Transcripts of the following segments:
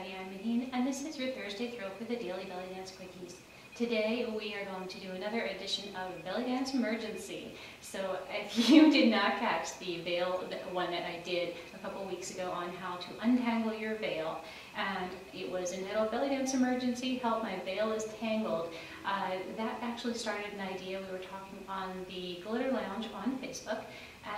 everybody, I'm Mahin, and this is your Thursday Thrill for the Daily Bellydance Quickies. Today we are going to do another edition of Bellydance Emergency. So if you did not catch the veil one that I did a couple weeks ago on how to untangle your veil, and it was entitled Bellydance Emergency, Help My Veil is Tangled, that actually started an idea. We were talking on the Glitter Lounge on Facebook,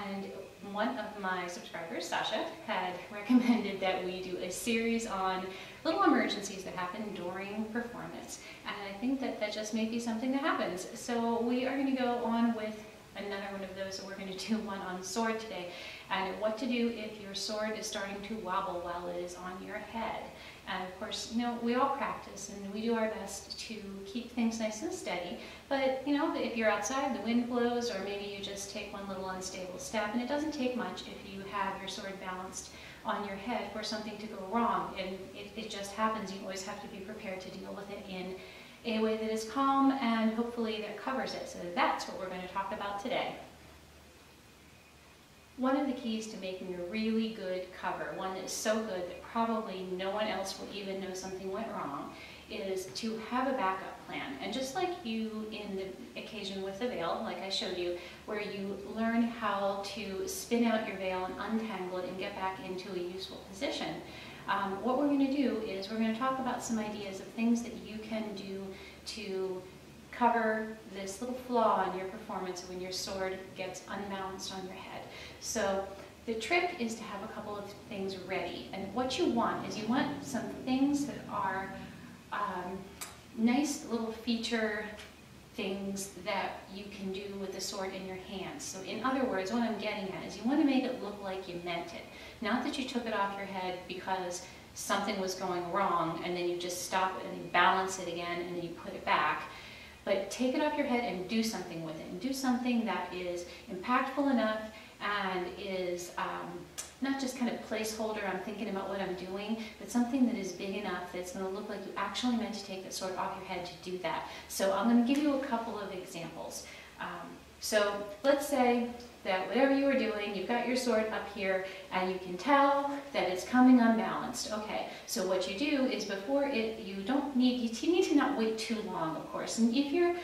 and one of my subscribers, Sasha, had recommended that we do a series on little emergencies that happen during performance. And I think that that just may be something that happens. So we are going to go on with another one of those. So we're going to do one on sword today, and what to do if your sword is starting to wobble while it is on your head. And of course, you know, we all practice and we do our best to keep things nice and steady. But, you know, if you're outside, the wind blows, or maybe you just take one little unstable step, and it doesn't take much if you have your sword balanced on your head for something to go wrong. And it just happens. You always have to be prepared to deal with it in a way that is calm and hopefully that covers it. So that's what we're going to talk about today. One of the keys to making a really good cover, one that is so good that probably no one else will even know something went wrong, is to have a backup plan. And just like you in the occasion with the veil, like I showed you, where you learn how to spin out your veil and untangle it and get back into a useful position, what we're going to do is we're going to talk about some ideas of things that you can do to cover this little flaw in your performance when your sword gets unbalanced on your head. So the trick is to have a couple of things ready. And what you want is you want some things that are nice little feature things that you can do with the sword in your hands. So in other words, what I'm getting at is you want to make it look like you meant it. Not that you took it off your head because something was going wrong and then you just stop it and you balance it again and then you put it back. But take it off your head and do something with it, and do something that is impactful enough and is not just kind of placeholder, I'm thinking about what I'm doing, but something that is big enough that's going to look like you actually meant to take that sword off your head to do that. So I'm going to give you a couple of examples. So let's say that whatever you were doing, you've got your sword up here and you can tell that it's coming unbalanced. Okay, so what you do is before it, you need to not wait too long, of course. And if you're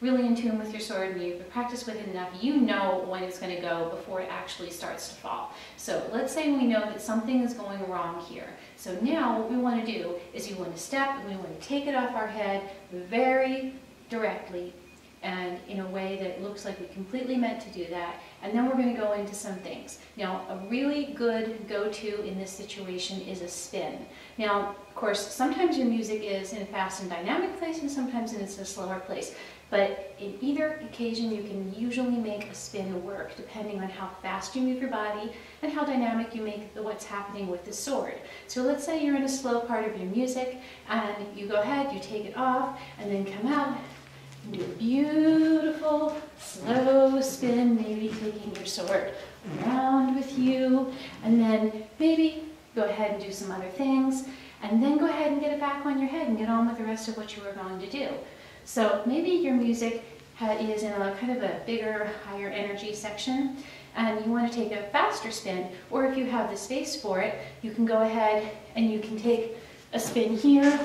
really in tune with your sword and you've practiced with it enough, you know when it's going to go before it actually starts to fall. So let's say we know that something is going wrong here. So now what we want to do is you want to step and we want to take it off our head very directly and in a way that looks like we completely meant to do that. And then we're going to go into some things. Now, a really good go-to in this situation is a spin. Now, of course, sometimes your music is in a fast and dynamic place and sometimes it's a slower place. But in either occasion, you can usually make a spin work depending on how fast you move your body and how dynamic you make what's happening with the sword. So let's say you're in a slow part of your music and you go ahead, you take it off and then come out and do a beautiful slow spin, maybe taking your sword around with you, and then maybe go ahead and do some other things, and then go ahead and get it back on your head and get on with the rest of what you were going to do. So maybe your music is in a kind of a bigger, higher energy section, and you want to take a faster spin, or if you have the space for it, you can go ahead and you can take a spin here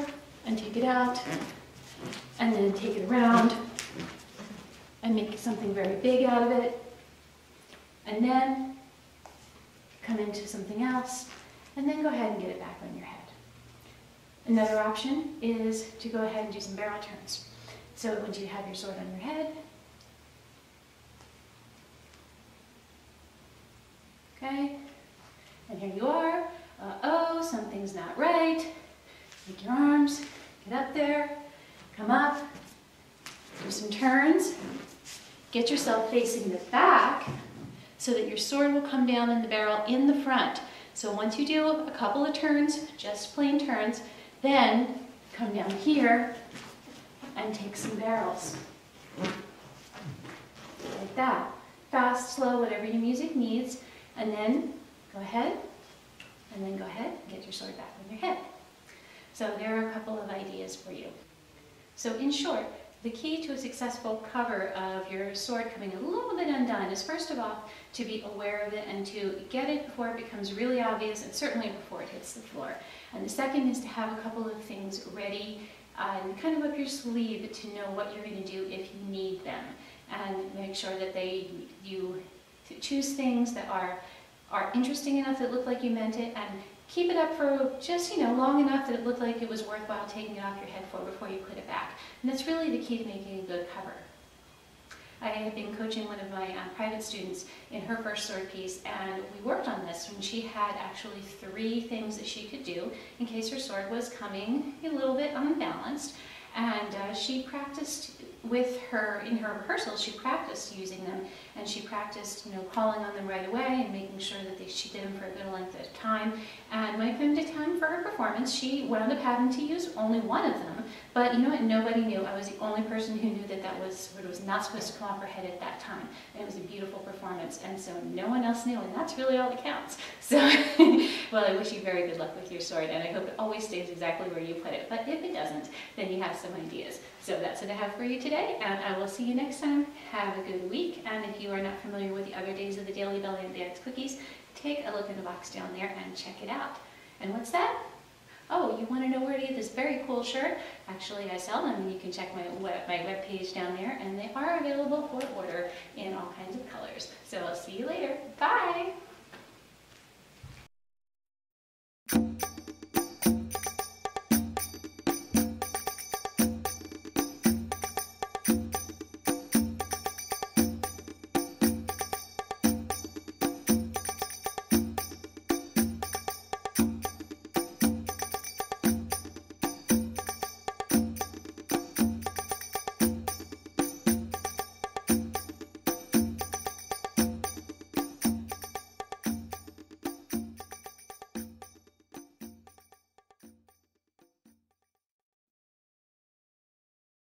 and take it out, and then take it around and make something very big out of it, and then come into something else, and then go ahead and get it back on your head. Another option is to go ahead and do some barrel turns. So once you have your sword on your head, okay, and here you are, uh-oh, something's not right, take your arms, get up there, come up, do some turns, get yourself facing the back so that your sword will come down in the barrel in the front. So once you do a couple of turns, just plain turns, then come down here and take some barrels. Like that. Fast, slow, whatever your music needs, and then go ahead and get your sword back on your head. So there are a couple of ideas for you. So in short, The key to a successful cover of your sword coming a little bit undone is first of all to be aware of it and to get it before it becomes really obvious, and certainly before it hits the floor. And the second is to have a couple of things ready and kind of up your sleeve to know what you're going to do if you need them. And make sure that you choose things that are interesting enough that look like you meant it, and keep it up for just, long enough that it looked like it was worthwhile taking it off your head for before you put it back. And that's really the key to making a good cover. I have been coaching one of my private students in her first sword piece, and we worked on this when she had actually 3 things that she could do in case her sword was coming a little bit unbalanced. And she practiced with her, in her rehearsals, she practiced using them, and she practiced, calling on them right away and making sure that she did them for a good length of time. And when it came to time for her performance, she wound up having to use only one of them. But you know what? Nobody knew. I was the only person who knew that that was what was not supposed to come off her head at that time. And it was a beautiful performance, and so no one else knew, and that's really all that counts. So, well, I wish you very good luck with your sword, and I hope it always stays exactly where you put it. But if it doesn't, then you have some ideas. So that's what I have for you today, and I will see you next time. Have a good week, and if you are not familiar with the other days of the Daily Bellydance Quickies, take a look in the box down there and check it out. And what's that? Oh, you want to know where to get this very cool shirt? Actually, I sell them, and you can check my webpage down there, and they are available for order in all kinds of colors. So I'll see you later. Bye!